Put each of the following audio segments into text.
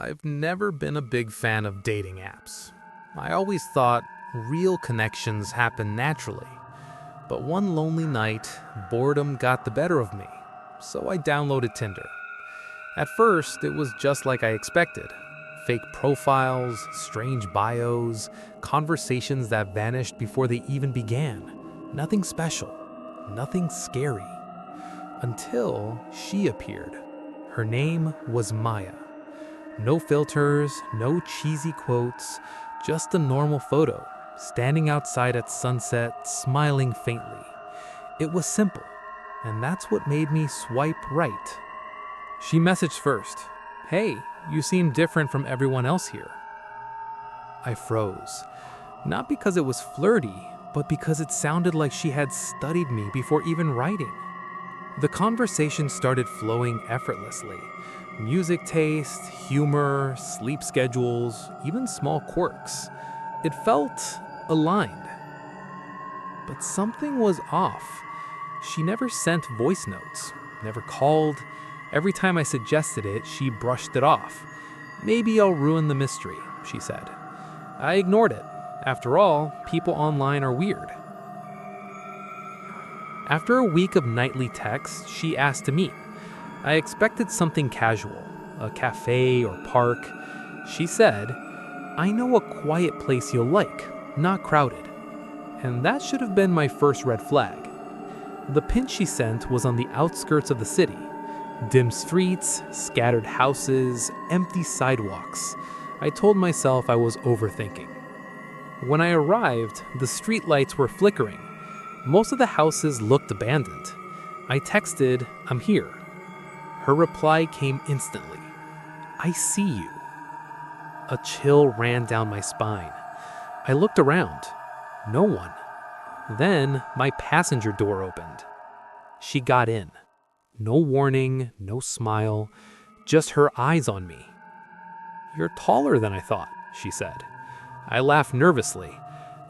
I've never been a big fan of dating apps. I always thought real connections happen naturally. But one lonely night, boredom got the better of me, so I downloaded Tinder. At first, it was just like I expected. Fake profiles, strange bios, conversations that vanished before they even began. Nothing special, nothing scary. Until she appeared. Her name was Maya. No filters, no cheesy quotes, just a normal photo, standing outside at sunset, smiling faintly. It was simple, and that's what made me swipe right. She messaged first, "Hey, you seem different from everyone else here." I froze, not because it was flirty, but because it sounded like she had studied me before even writing. The conversation started flowing effortlessly. Music taste, humor, sleep schedules, even small quirks. It felt aligned. But something was off. She never sent voice notes, never called. Every time I suggested it, she brushed it off. "Maybe I'll ruin the mystery," she said. I ignored it. After all, people online are weird. After a week of nightly texts, she asked to meet. I expected something casual, a cafe or park. She said, "I know a quiet place you'll like, not crowded." And that should have been my first red flag. The pin she sent was on the outskirts of the city. Dim streets, scattered houses, empty sidewalks. I told myself I was overthinking. When I arrived, the streetlights were flickering. Most of the houses looked abandoned. I texted, "I'm here." Her reply came instantly. "I see you." A chill ran down my spine. I looked around. No one. Then my passenger door opened. She got in. No warning, no smile, just her eyes on me. "You're taller than I thought," she said. I laughed nervously.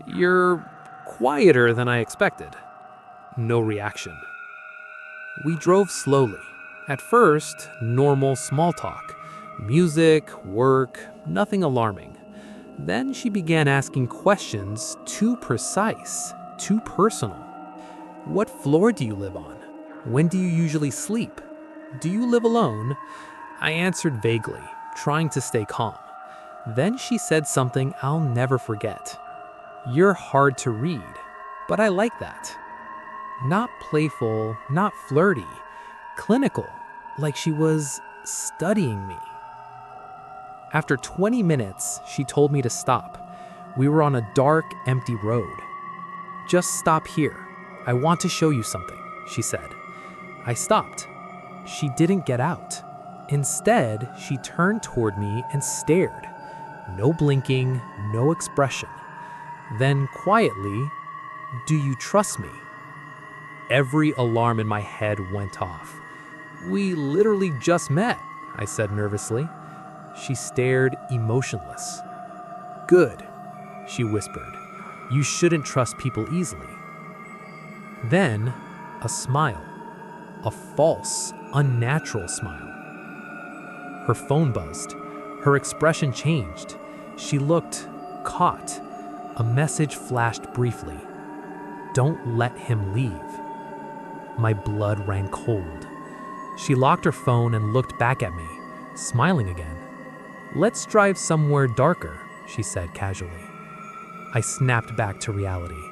"You're quieter than I expected." No reaction. We drove slowly. At first, normal small talk. Music, work, nothing alarming. Then she began asking questions too precise, too personal. "What floor do you live on? When do you usually sleep? Do you live alone?" I answered vaguely, trying to stay calm. Then she said something I'll never forget. "You're hard to read, but I like that." Not playful, not flirty, clinical, like she was studying me. After 20 minutes, she told me to stop. We were on a dark, empty road. "Just stop here. I want to show you something," she said. I stopped. She didn't get out. Instead, she turned toward me and stared. No blinking, no expression. Then quietly, "Do you trust me?" Every alarm in my head went off. "We literally just met," I said nervously. She stared emotionless. "Good," she whispered. "You shouldn't trust people easily." Then, a smile. A false, unnatural smile. Her phone buzzed. Her expression changed. She looked caught. A message flashed briefly. "Don't let him leave." My blood ran cold. She locked her phone and looked back at me, smiling again. "Let's drive somewhere darker," she said casually. I snapped back to reality.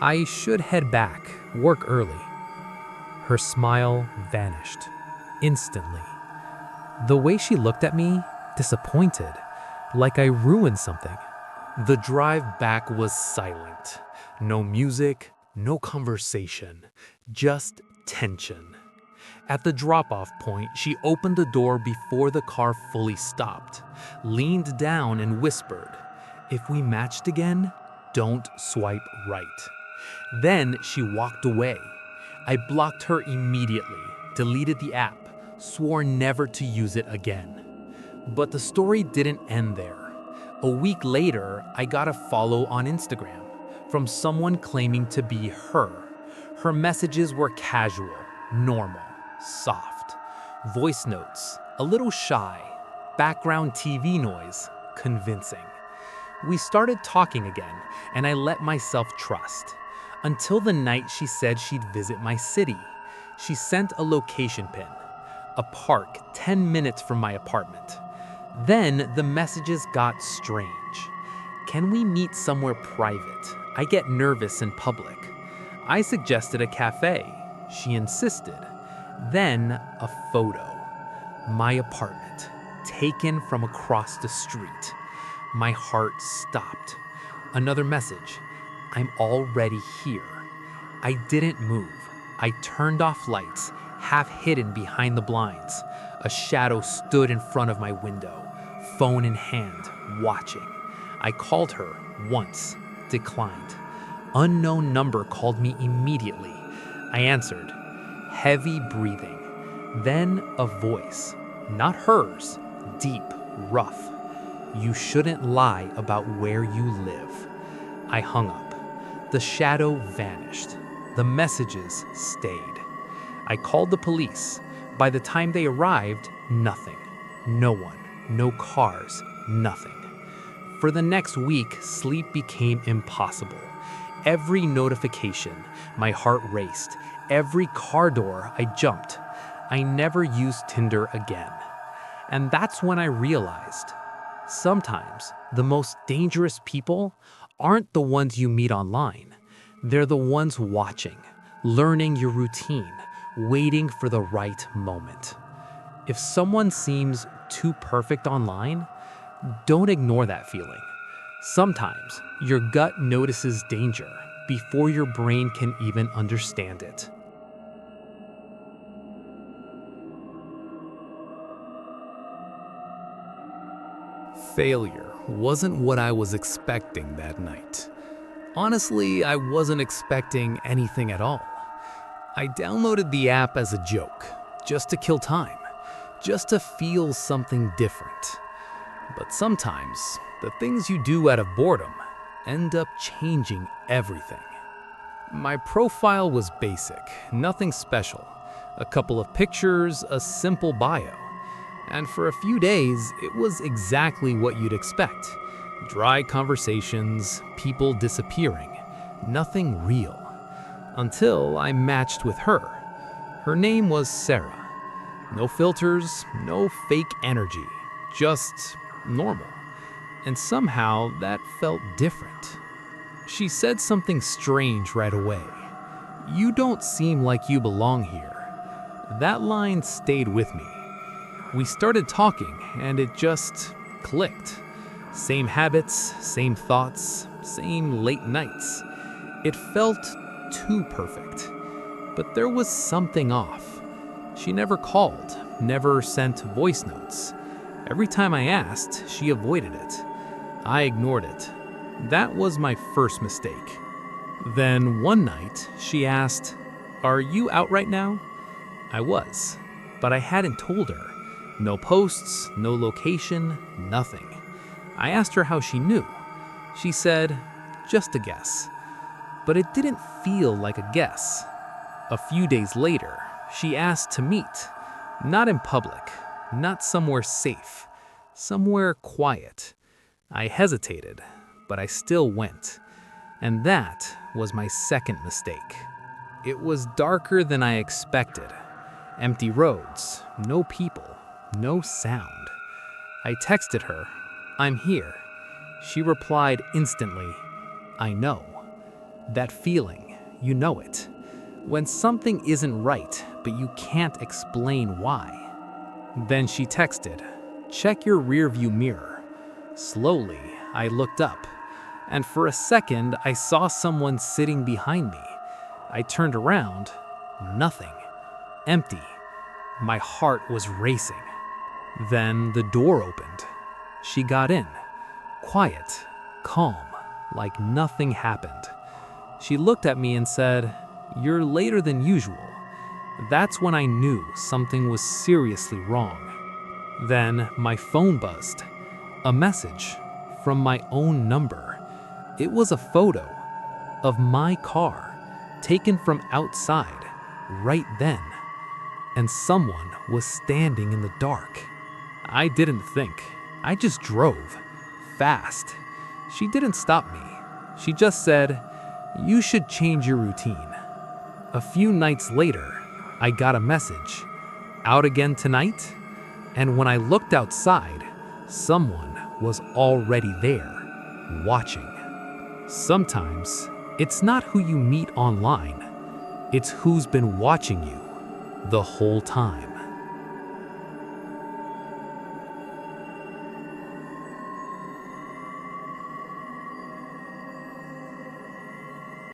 I should head back, work early. Her smile vanished, instantly. The way she looked at me, disappointed, like I ruined something. The drive back was silent. No music, no conversation, just tension. At the drop-off point, she opened the door before the car fully stopped, leaned down and whispered, "If we matched again, don't swipe right." Then she walked away. I blocked her immediately, deleted the app, swore never to use it again. But the story didn't end there. A week later, I got a follow on Instagram from someone claiming to be her. Her messages were casual, normal, soft. Voice notes, a little shy, background TV noise, convincing. We started talking again, and I let myself trust. Until the night she said she'd visit my city. She sent a location pin, a park 10 minutes from my apartment. Then the messages got strange. Can we meet somewhere private? I get nervous in public. I suggested a cafe. She insisted. Then a photo. My apartment, taken from across the street. My heart stopped. Another message. I'm already here. I didn't move. I turned off lights, half hidden behind the blinds. A shadow stood in front of my window, phone in hand, watching. I called her once, declined. Unknown number called me immediately. I answered, heavy breathing. Then a voice, not hers, deep, rough. You shouldn't lie about where you live. I hung up. The shadow vanished. The messages stayed. I called the police. By the time they arrived, nothing. No one, no cars, nothing. For the next week, sleep became impossible. Every notification, my heart raced. Every car door, I jumped. I never used Tinder again. And that's when I realized, sometimes the most dangerous people aren't the ones you meet online. They're the ones watching, learning your routine, waiting for the right moment. If someone seems too perfect online, don't ignore that feeling. Sometimes your gut notices danger before your brain can even understand it. Failure wasn't what I was expecting that night. Honestly, I wasn't expecting anything at all. I downloaded the app as a joke, just to kill time, just to feel something different. But sometimes, the things you do out of boredom end up changing everything. My profile was basic, nothing special. A couple of pictures, a simple bio. And for a few days, it was exactly what you'd expect. Dry conversations, people disappearing, nothing real. Until I matched with her. Her name was Sarah. No filters, no fake energy, just normal. And somehow that felt different. She said something strange right away. You don't seem like you belong here. That line stayed with me. We started talking and it just clicked. Same habits, same thoughts, same late nights. It felt too perfect. But there was something off. She never called, never sent voice notes. Every time I asked, she avoided it. I ignored it. That was my first mistake. Then one night, she asked, "Are you out right now?" I was, but I hadn't told her. No posts, no location, nothing. I asked her how she knew. She said, "Just a guess." But it didn't feel like a guess. A few days later, she asked to meet. Not in public, not somewhere safe, somewhere quiet. I hesitated, but I still went. And that was my second mistake. It was darker than I expected. Empty roads, no people, no sound. I texted her, "I'm here." She replied instantly, "I know." That feeling, you know it. When something isn't right, but you can't explain why. Then she texted, "Check your rearview mirror." Slowly, I looked up, and for a second, I saw someone sitting behind me. I turned around, nothing, empty. My heart was racing. Then the door opened. She got in, quiet, calm, like nothing happened. She looked at me and said, "You're later than usual." That's when I knew something was seriously wrong. Then my phone buzzed. A message from my own number. It was a photo of my car, taken from outside, right then. And someone was standing in the dark. I didn't think. I just drove. Fast. She didn't stop me. She just said, "You should change your routine." A few nights later, I got a message. "Out again tonight?" And when I looked outside, someone was already there, watching. Sometimes, it's not who you meet online. It's who's been watching you the whole time.